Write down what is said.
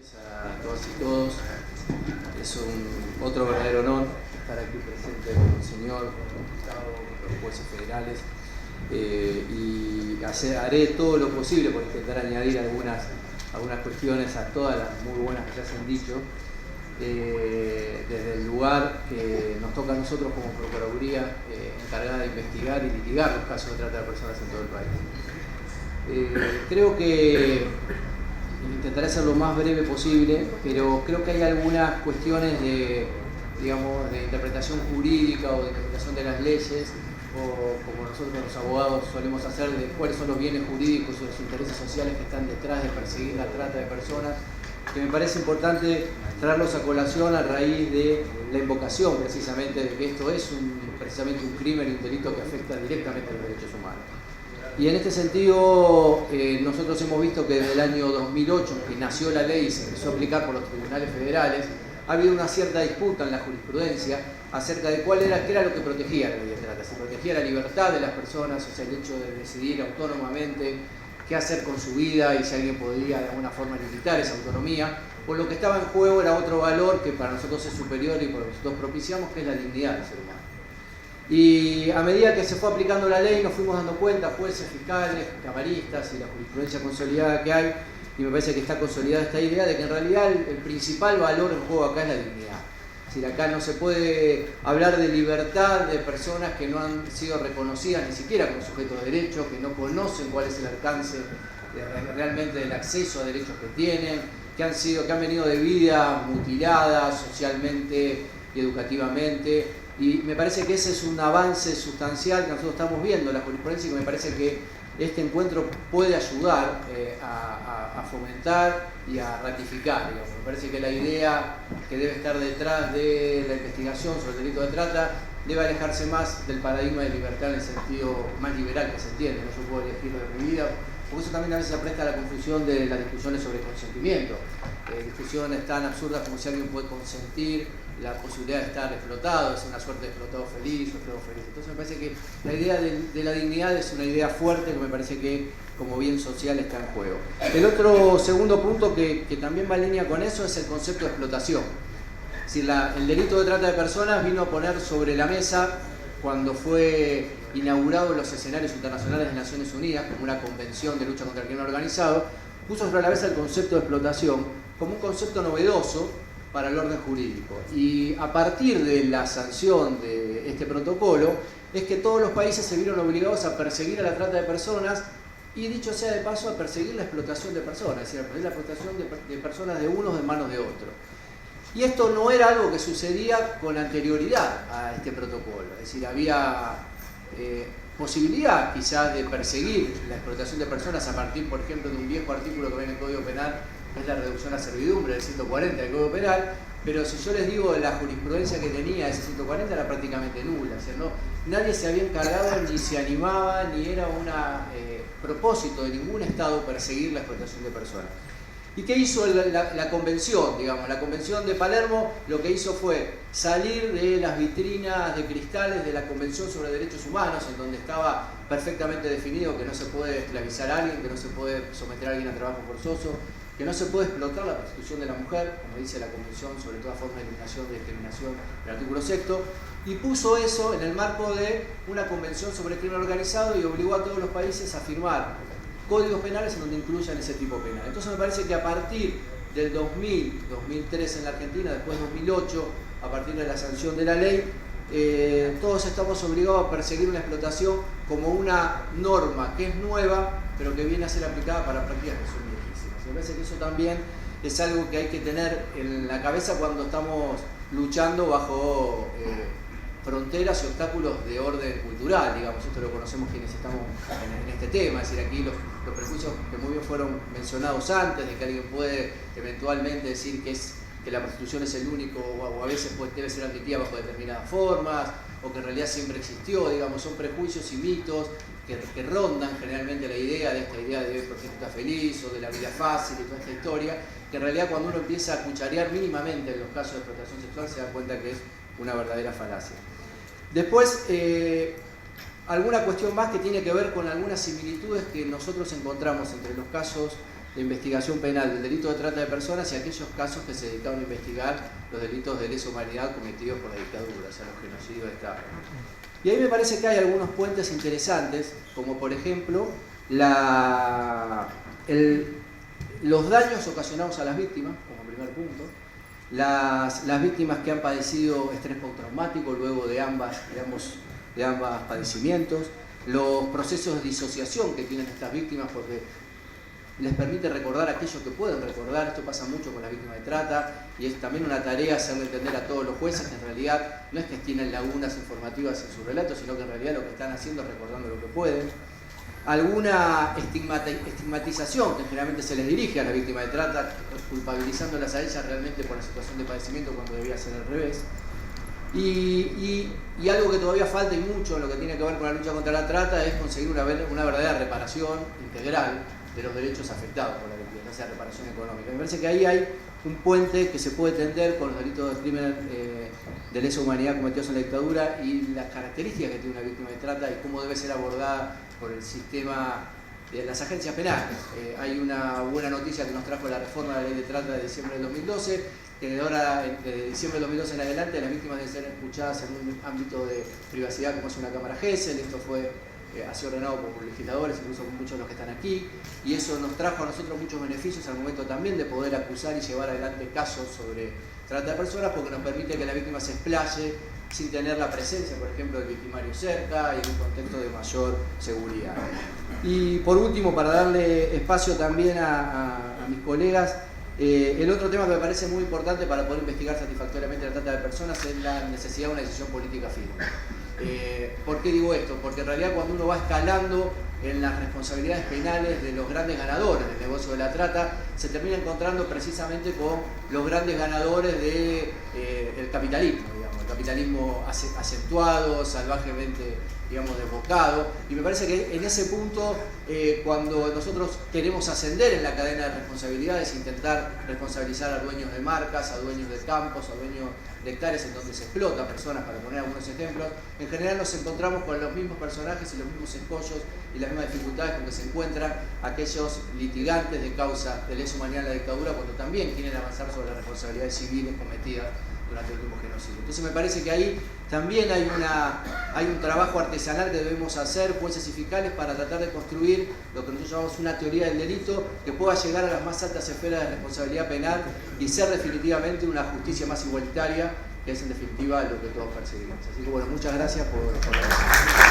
A todas y todos, es otro verdadero honor estar aquí presente con el señor, con el Gustavo, con los jueces federales, y haré todo lo posible por intentar añadir algunas cuestiones a todas las muy buenas que ya se han dicho, desde el lugar que nos toca a nosotros como Procuraduría encargada de investigar y litigar los casos de trata de personas en todo el país. Creo que intentaré ser lo más breve posible, pero creo que hay algunas cuestiones de interpretación jurídica o de interpretación de las leyes, o como nosotros los abogados solemos hacer, de cuáles son los bienes jurídicos o los intereses sociales que están detrás de perseguir la trata de personas, que me parece importante traerlos a colación a raíz de la invocación precisamente de que esto es precisamente un crimen y un delito que afecta directamente a los derechos humanos. Y en este sentido, nosotros hemos visto que desde el año 2008, que nació la ley y se empezó a aplicar por los tribunales federales, ha habido una cierta disputa en la jurisprudencia acerca de qué era lo que protegía la ley de trata. Si protegía la libertad de las personas, o sea, el hecho de decidir autónomamente qué hacer con su vida y si alguien podía de alguna forma limitar esa autonomía, o lo que estaba en juego era otro valor que para nosotros es superior y por lo que nosotros propiciamos, que es la dignidad del ser humano. Y a medida que se fue aplicando la ley nos fuimos dando cuenta, jueces, fiscales, camaristas y la jurisprudencia consolidada que hay, y me parece que está consolidada esta idea de que en realidad el principal valor en juego acá es la dignidad. Es decir, acá no se puede hablar de libertad de personas que no han sido reconocidas ni siquiera como sujetos de derecho, que no conocen cuál es el alcance realmente del acceso a derechos que tienen, que han venido de vida mutilada socialmente y educativamente. Y me parece que ese es un avance sustancial que nosotros estamos viendo en la jurisprudencia y que me parece que este encuentro puede ayudar a fomentar y a ratificar. Digamos. Me parece que la idea que debe estar detrás de la investigación sobre el delito de trata debe alejarse más del paradigma de libertad en el sentido más liberal que se entiende. No yo puedo elegirlo de mi vida, porque eso también a veces se presta a la confusión de las discusiones sobre consentimiento. Discusiones tan absurdas como si alguien puede consentir la posibilidad de estar explotado, es una suerte de explotado feliz o esclavo feliz. Entonces me parece que la idea de la dignidad es una idea fuerte que me parece que como bien social está en juego. El otro segundo punto que también va en línea con eso es el concepto de explotación. Es decir, el delito de trata de personas vino a poner sobre la mesa cuando fue inaugurado en los escenarios internacionales de Naciones Unidas como una convención de lucha contra el crimen organizado, puso sobre la mesa el concepto de explotación como un concepto novedoso para el orden jurídico. Y a partir de la sanción de este protocolo es que todos los países se vieron obligados a perseguir a la trata de personas y, dicho sea de paso, a perseguir la explotación de personas, es decir, a perseguir la explotación de personas de unos en manos de otros. Y esto no era algo que sucedía con anterioridad a este protocolo, es decir, había posibilidad quizás de perseguir la explotación de personas a partir, por ejemplo, de un viejo artículo que viene en el Código Penal, que es la reducción a servidumbre del 140 del Código Penal, pero si yo les digo la jurisprudencia que tenía ese 140 era prácticamente nula, o sea, nadie se había encargado, ni se animaba, ni era un propósito de ningún Estado perseguir la explotación de personas. ¿Y qué hizo la convención? Digamos, la convención de Palermo lo que hizo fue salir de las vitrinas de cristales de la Convención sobre Derechos Humanos, en donde estaba perfectamente definido que no se puede esclavizar a alguien, que no se puede someter a alguien a trabajo forzoso, que no se puede explotar la prostitución de la mujer, como dice la Convención sobre toda forma de eliminación de discriminación del artículo 6, y puso eso en el marco de una convención sobre el crimen organizado y obligó a todos los países a firmar códigos penales en donde incluyan ese tipo penal. Entonces me parece que a partir del 2000, 2003 en la Argentina, después 2008, a partir de la sanción de la ley, todos estamos obligados a perseguir una explotación como una norma que es nueva, pero que viene a ser aplicada para prácticas que son viejísimas. Me parece que eso también es algo que hay que tener en la cabeza cuando estamos luchando bajo fronteras y obstáculos de orden cultural, digamos, esto lo conocemos quienes estamos en este tema, es decir, aquí los prejuicios que muy bien fueron mencionados antes, de que alguien puede eventualmente decir que la prostitución es el único, o a veces debe ser admitida bajo determinadas formas, o que en realidad siempre existió, digamos, son prejuicios y mitos que rondan generalmente la idea de esta idea de prostituta feliz o de la vida fácil y toda esta historia, que en realidad cuando uno empieza a cucharear mínimamente en los casos de explotación sexual se da cuenta que es una verdadera falacia. Después, alguna cuestión más que tiene que ver con algunas similitudes que nosotros encontramos entre los casos de investigación penal del delito de trata de personas y aquellos casos que se dedicaron a investigar los delitos de lesa humanidad cometidos por la dictadura, o sea, los genocidios de Estado. Y ahí me parece que hay algunos puentes interesantes, como por ejemplo los daños ocasionados a las víctimas, como primer punto, las víctimas que han padecido estrés postraumático luego de ambos padecimientos, los procesos de disociación que tienen estas víctimas porque les permite recordar aquello que pueden recordar. Esto pasa mucho con las víctimas de trata y es también una tarea hacerle entender a todos los jueces que en realidad no es que tienen lagunas informativas en su relato, sino que en realidad lo que están haciendo es recordando lo que pueden. Alguna estigmatización que generalmente se les dirige a la víctima de trata, culpabilizándolas a ellas realmente por la situación de padecimiento cuando debía ser al revés. Y algo que todavía falta y mucho en lo que tiene que ver con la lucha contra la trata es conseguir una verdadera reparación integral de los derechos afectados por la víctima, ya sea reparación económica. Me parece que ahí hay un puente que se puede tender con los delitos de crimen de lesa humanidad cometidos en la dictadura y las características que tiene una víctima de trata y cómo debe ser abordada por el sistema de las agencias penales. Hay una buena noticia que nos trajo la reforma de la ley de trata de diciembre del 2012, que de diciembre del 2012 en adelante las víctimas deben ser escuchadas en un ámbito de privacidad como es una cámara Gesell. Esto ha sido ordenado por legisladores, incluso por muchos de los que están aquí, y eso nos trajo a nosotros muchos beneficios al momento también de poder acusar y llevar adelante casos sobre trata de personas, porque nos permite que la víctima se explaye sin tener la presencia, por ejemplo, del victimario cerca y en un contexto de mayor seguridad. Y por último, para darle espacio también a mis colegas, el otro tema que me parece muy importante para poder investigar satisfactoriamente la trata de personas es la necesidad de una decisión política firme. ¿Por qué digo esto? Porque en realidad cuando uno va escalando en las responsabilidades penales de los grandes ganadores del negocio de la trata, se termina encontrando precisamente con los grandes ganadores del capitalismo, digamos, el capitalismo acentuado, salvajemente, digamos, desbocado. Y me parece que en ese punto, cuando nosotros queremos ascender en la cadena de responsabilidades, intentar responsabilizar a dueños de marcas, a dueños de campos, a dueños de hectáreas en donde se explota personas, para poner algunos ejemplos, en general nos encontramos con los mismos personajes y los mismos escollos y las mismas dificultades con que se encuentran aquellos litigantes de causa de lesa humanidad en la dictadura cuando también quieren avanzar sobre las responsabilidades civiles cometidas durante el último genocidio. Entonces me parece que ahí también hay un trabajo artesanal que debemos hacer, jueces y fiscales, para tratar de construir lo que nosotros llamamos una teoría del delito que pueda llegar a las más altas esferas de responsabilidad penal y ser definitivamente una justicia más igualitaria, que es en definitiva lo que todos perseguimos. Así que bueno, muchas gracias por la atención.